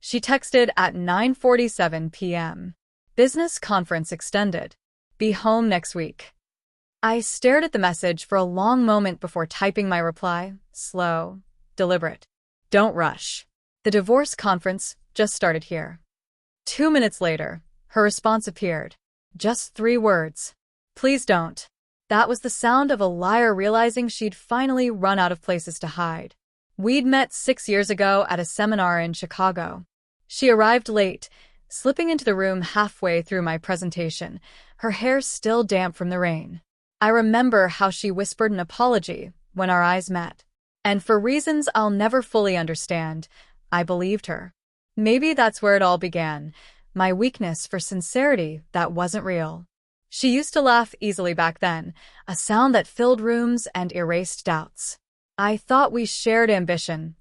She texted at 9:47 p.m. Business conference extended. Be home next week. I stared at the message for a long moment before typing my reply, slow, deliberate. Don't rush. The divorce conference just started here. 2 minutes later, her response appeared. Just 3 words. Please don't. That was the sound of a liar realizing she'd finally run out of places to hide. We'd met 6 years ago at a seminar in Chicago. She arrived late, slipping into the room halfway through my presentation, her hair still damp from the rain. I remember how she whispered an apology when our eyes met. And for reasons I'll never fully understand, I believed her. Maybe that's where it all began, my weakness for sincerity that wasn't real. She used to laugh easily back then, a sound that filled rooms and erased doubts. I thought we shared ambition.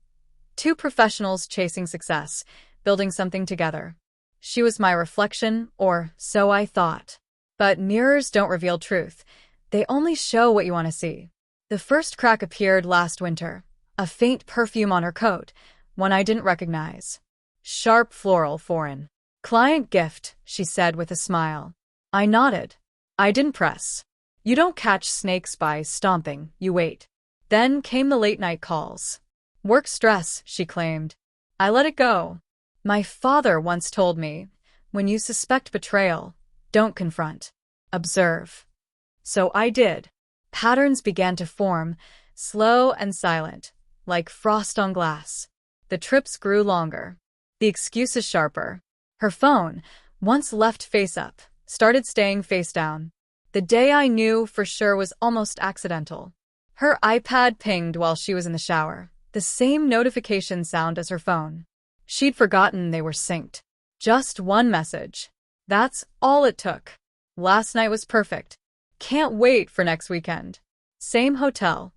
2 professionals chasing success, building something together. She was my reflection, or so I thought. But mirrors don't reveal truth. They only show what you want to see. The first crack appeared last winter, a faint perfume on her coat, one I didn't recognize. Sharp floral foreign. Client gift, she said with a smile. I nodded. I didn't press. You don't catch snakes by stomping, you wait. Then came the late-night calls. Work stress, she claimed. I let it go. My father once told me, when you suspect betrayal, don't confront. Observe. So I did. Patterns began to form, slow and silent, like frost on glass. The trips grew longer. The excuses sharper. Her phone, once left face up, started staying face down. The day I knew for sure was almost accidental. Her iPad pinged while she was in the shower, the same notification sound as her phone. She'd forgotten they were synced. Just one message. That's all it took. Last night was perfect. Can't wait for next weekend. Same hotel.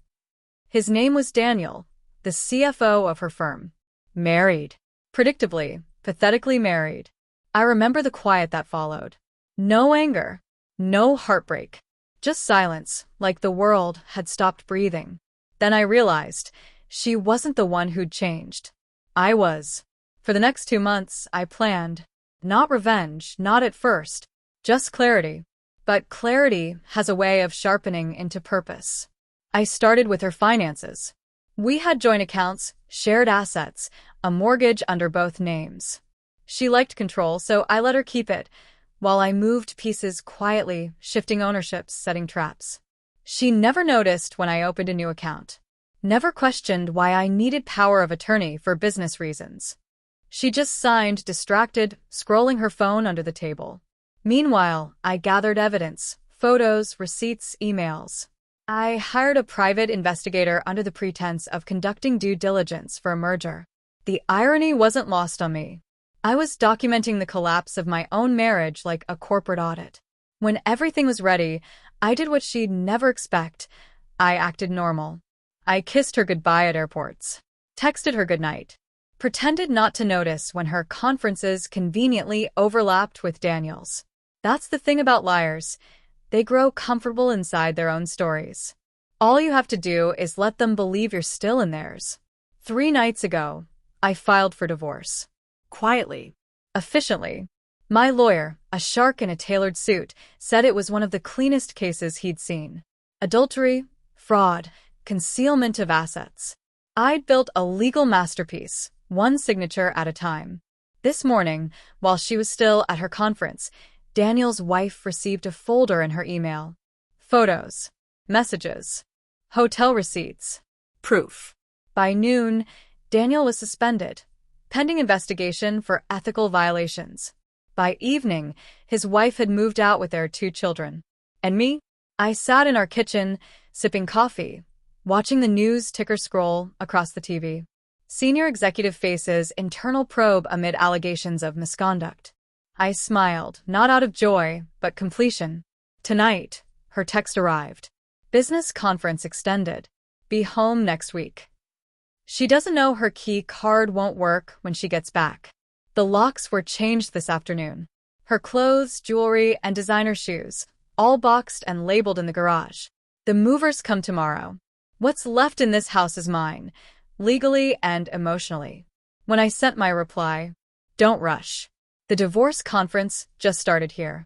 His name was Daniel, the CFO of her firm. Married. Predictably, pathetically married. I remember the quiet that followed. No anger. No heartbreak. Just silence, like the world had stopped breathing. Then I realized she wasn't the one who'd changed. I was. For the next 2 months, I planned. Not revenge, not at first. Just clarity. But clarity has a way of sharpening into purpose. I started with her finances. We had joint accounts, shared assets, a mortgage under both names. She liked control, so I let her keep it, while I moved pieces quietly, shifting ownerships, setting traps. She never noticed when I opened a new account. Never questioned why I needed power of attorney for business reasons. She just signed, distracted, scrolling her phone under the table. Meanwhile, I gathered evidence, photos, receipts, emails. I hired a private investigator under the pretense of conducting due diligence for a merger. The irony wasn't lost on me. I was documenting the collapse of my own marriage like a corporate audit. When everything was ready, I did what she'd never expect. I acted normal. I kissed her goodbye at airports, texted her goodnight, pretended not to notice when her conferences conveniently overlapped with Daniel's. That's the thing about liars. They grow comfortable inside their own stories. All you have to do is let them believe you're still in theirs. 3 nights ago, I filed for divorce. Quietly. Efficiently. My lawyer, a shark in a tailored suit, said it was one of the cleanest cases he'd seen. Adultery, fraud, concealment of assets. I'd built a legal masterpiece, one signature at a time. This morning, while she was still at her conference, Daniel's wife received a folder in her email. Photos. Messages. Hotel receipts. Proof. By noon, Daniel was suspended, pending investigation for ethical violations. By evening, his wife had moved out with their 2 children. And me? I sat in our kitchen, sipping coffee, watching the news ticker scroll across the TV. Senior executive faces internal probe amid allegations of misconduct. I smiled, not out of joy, but completion. Tonight, her text arrived. Business conference extended. Be home next week. She doesn't know her key card won't work when she gets back. The locks were changed this afternoon. Her clothes, jewelry, and designer shoes, all boxed and labeled in the garage. The movers come tomorrow. What's left in this house is mine, legally and emotionally. When I sent my reply, Don't rush. The divorce conference just started here.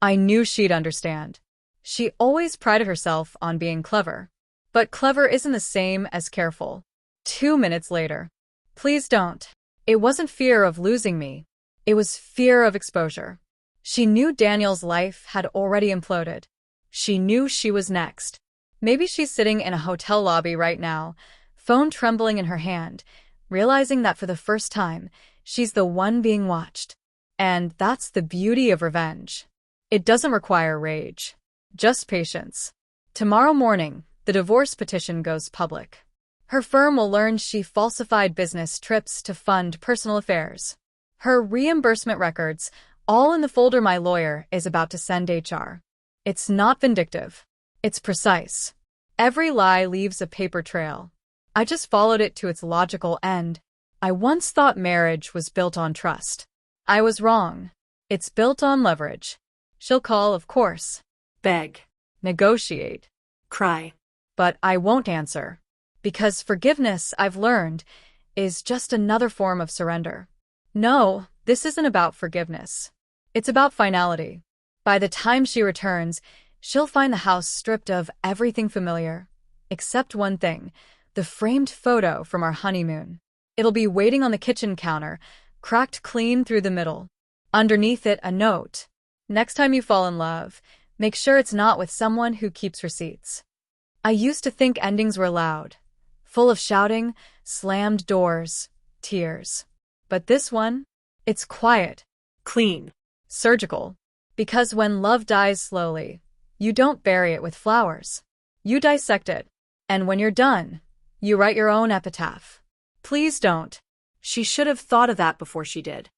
I knew she'd understand. She always prided herself on being clever. But clever isn't the same as careful. 2 minutes later. Please don't. It wasn't fear of losing me. It was fear of exposure. She knew Daniel's life had already imploded. She knew she was next. Maybe she's sitting in a hotel lobby right now, phone trembling in her hand, realizing that for the first time, she's the one being watched. And that's the beauty of revenge. It doesn't require rage. Just patience. Tomorrow morning, the divorce petition goes public. Her firm will learn she falsified business trips to fund personal affairs. Her reimbursement records, all in the folder my lawyer is about to send HR. It's not vindictive. It's precise. Every lie leaves a paper trail. I just followed it to its logical end. I once thought marriage was built on trust. I was wrong. It's built on leverage. She'll call, of course. Beg. Negotiate. Cry. But I won't answer. Because forgiveness, I've learned, is just another form of surrender. No, this isn't about forgiveness. It's about finality. By the time she returns, she'll find the house stripped of everything familiar. Except one thing, the framed photo from our honeymoon. It'll be waiting on the kitchen counter, cracked clean through the middle. Underneath it, a note. Next time you fall in love, make sure it's not with someone who keeps receipts. I used to think endings were loud, full of shouting, slammed doors, tears. But this one, it's quiet, Clean. surgical. Because when love dies slowly, you don't bury it with flowers. You dissect it. And when you're done, you write your own epitaph. Please don't. She should have thought of that before she did.